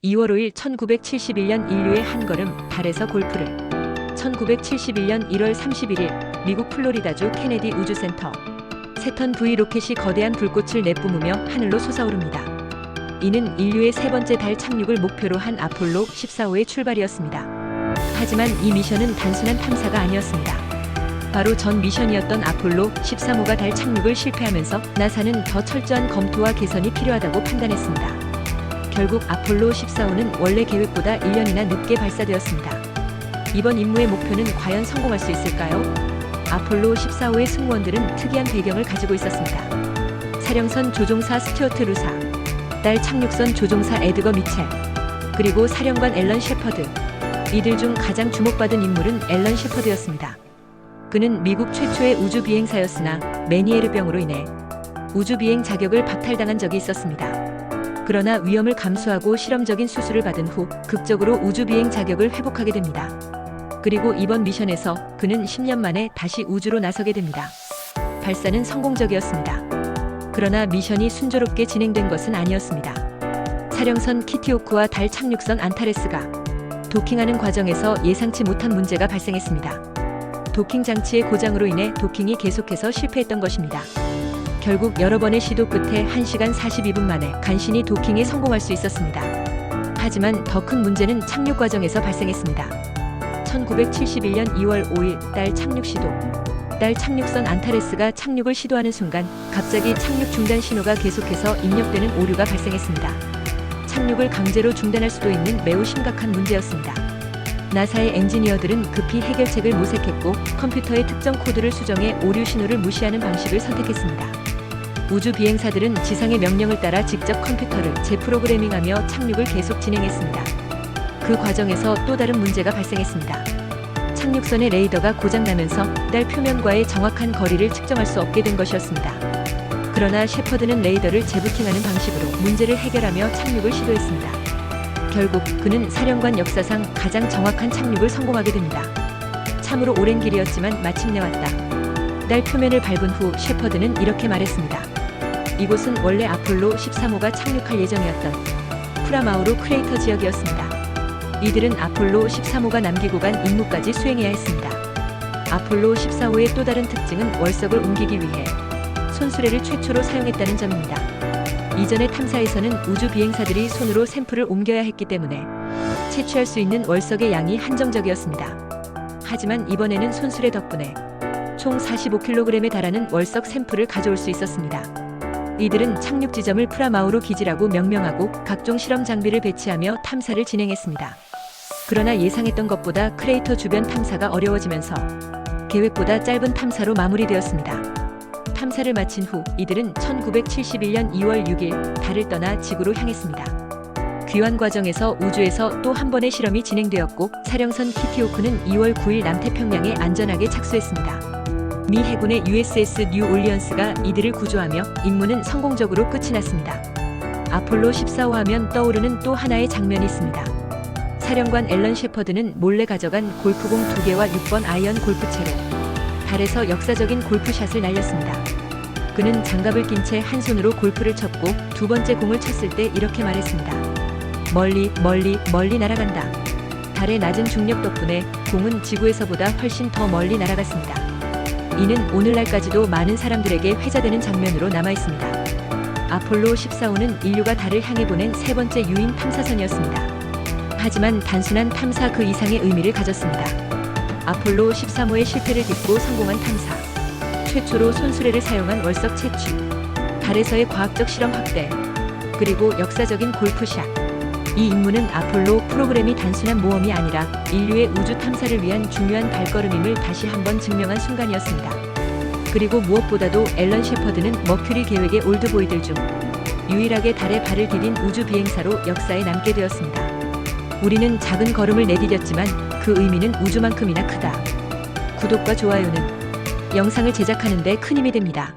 2월 5일 1971년 인류의 한 걸음 달에서 골프를 1971년 1월 31일 미국 플로리다주 케네디 우주센터 세 턴 V 로켓이 거대한 불꽃을 내뿜으며 하늘로 솟아오릅니다. 이는 인류의 세 번째 달 착륙을 목표로 한 아폴로 14호의 출발이었습니다. 하지만 이 미션은 단순한 탐사가 아니었습니다. 바로 전 미션이었던 아폴로 13호가 달 착륙을 실패하면서 나사는 더 철저한 검토와 개선이 필요하다고 판단했습니다. 결국 아폴로 14호는 원래 계획보다 1년이나 늦게 발사되었습니다. 이번 임무의 목표는 과연 성공할 수 있을까요? 아폴로 14호의 승무원들은 특이한 배경을 가지고 있었습니다. 사령선 조종사 스튜어트 루사, 달 착륙선 조종사 에드거 미첼, 그리고 사령관 앨런 셰퍼드. 이들 중 가장 주목받은 인물은 앨런 셰퍼드였습니다. 그는 미국 최초의 우주 비행사였으나 메니에르병으로 인해 우주 비행 자격을 박탈당한 적이 있었습니다. 그러나 위험을 감수하고 실험적인 수술을 받은 후 극적으로 우주 비행 자격을 회복하게 됩니다. 그리고 이번 미션에서 그는 10년 만에 다시 우주로 나서게 됩니다. 발사는 성공적이었습니다. 그러나 미션이 순조롭게 진행된 것은 아니었습니다. 사령선 키티오크와 달 착륙선 안타레스가 도킹하는 과정에서 예상치 못한 문제가 발생했습니다. 도킹 장치의 고장으로 인해 도킹이 계속해서 실패했던 것입니다. 결국 여러 번의 시도 끝에 1시간 42분 만에 간신히 도킹에 성공할 수 있었습니다. 하지만 더 큰 문제는 착륙 과정에서 발생했습니다. 1971년 2월 5일 달 착륙 시도. 달 착륙선 안타레스가 착륙을 시도하는 순간 갑자기 착륙 중단 신호가 계속해서 입력되는 오류가 발생했습니다. 착륙을 강제로 중단할 수도 있는 매우 심각한 문제였습니다. 나사의 엔지니어들은 급히 해결책을 모색했고 컴퓨터의 특정 코드를 수정해 오류 신호를 무시하는 방식을 선택했습니다. 우주 비행사들은 지상의 명령을 따라 직접 컴퓨터를 재프로그래밍하며 착륙을 계속 진행했습니다. 그 과정에서 또 다른 문제가 발생했습니다. 착륙선의 레이더가 고장나면서 달 표면과의 정확한 거리를 측정할 수 없게 된 것이었습니다. 그러나 셰퍼드는 레이더를 재부팅하는 방식으로 문제를 해결하며 착륙을 시도했습니다. 결국 그는 사령관 역사상 가장 정확한 착륙을 성공하게 됩니다. 참으로 오랜 길이었지만 마침내 왔다. 달 표면을 밟은 후 셰퍼드는 이렇게 말했습니다. 이곳은 원래 아폴로 13호가 착륙할 예정이었던 프라마우루 크레이터 지역이었습니다. 이들은 아폴로 13호가 남기고 간 임무까지 수행해야 했습니다. 아폴로 14호의 또 다른 특징은 월석을 옮기기 위해 손수레를 최초로 사용했다는 점입니다. 이전의 탐사에서는 우주 비행사들이 손으로 샘플을 옮겨야 했기 때문에 채취할 수 있는 월석의 양이 한정적이었습니다. 하지만 이번에는 손수레 덕분에 총 45kg에 달하는 월석 샘플을 가져올 수 있었습니다. 이들은 착륙 지점을 프라마우루 기지라고 명명하고 각종 실험 장비를 배치하며 탐사를 진행했습니다. 그러나 예상했던 것보다 크레이터 주변 탐사가 어려워지면서 계획보다 짧은 탐사로 마무리되었습니다. 탐사를 마친 후 이들은 1971년 2월 6일 달을 떠나 지구로 향했습니다. 귀환 과정에서 우주에서 또 한 번의 실험이 진행되었고 사령선 키티오크는 2월 9일 남태평양에 안전하게 착수했습니다. 미 해군의 USS 뉴 올리언스가 이들을 구조하며 임무는 성공적으로 끝이 났습니다. 아폴로 14호 하면 떠오르는 또 하나의 장면이 있습니다. 사령관 앨런 셰퍼드는 몰래 가져간 골프공 2개와 6번 아이언 골프채로 달에서 역사적인 골프샷을 날렸습니다. 그는 장갑을 낀 채 한 손으로 골프를 쳤고 두 번째 공을 쳤을 때 이렇게 말했습니다. 멀리 멀리 멀리 날아간다. 달의 낮은 중력 덕분에 공은 지구에서보다 훨씬 더 멀리 날아갔습니다. 이는 오늘날까지도 많은 사람들에게 회자되는 장면으로 남아있습니다. 아폴로 14호는 인류가 달을 향해 보낸 세 번째 유인 탐사선이었습니다. 하지만 단순한 탐사 그 이상의 의미를 가졌습니다. 아폴로 13호의 실패를 딛고 성공한 탐사, 최초로 손수레를 사용한 월석 채취, 달에서의 과학적 실험 확대, 그리고 역사적인 골프샷. 이 임무는 아폴로 프로그램이 단순한 모험이 아니라 인류의 우주 탐사를 위한 중요한 발걸음임을 다시 한번 증명한 순간이었습니다. 그리고 무엇보다도 앨런 셰퍼드는 머큐리 계획의 올드보이들 중 유일하게 달에 발을 디딘 우주 비행사로 역사에 남게 되었습니다. 우리는 작은 걸음을 내디뎠지만 그 의미는 우주만큼이나 크다. 구독과 좋아요는 영상을 제작하는 데 큰 힘이 됩니다.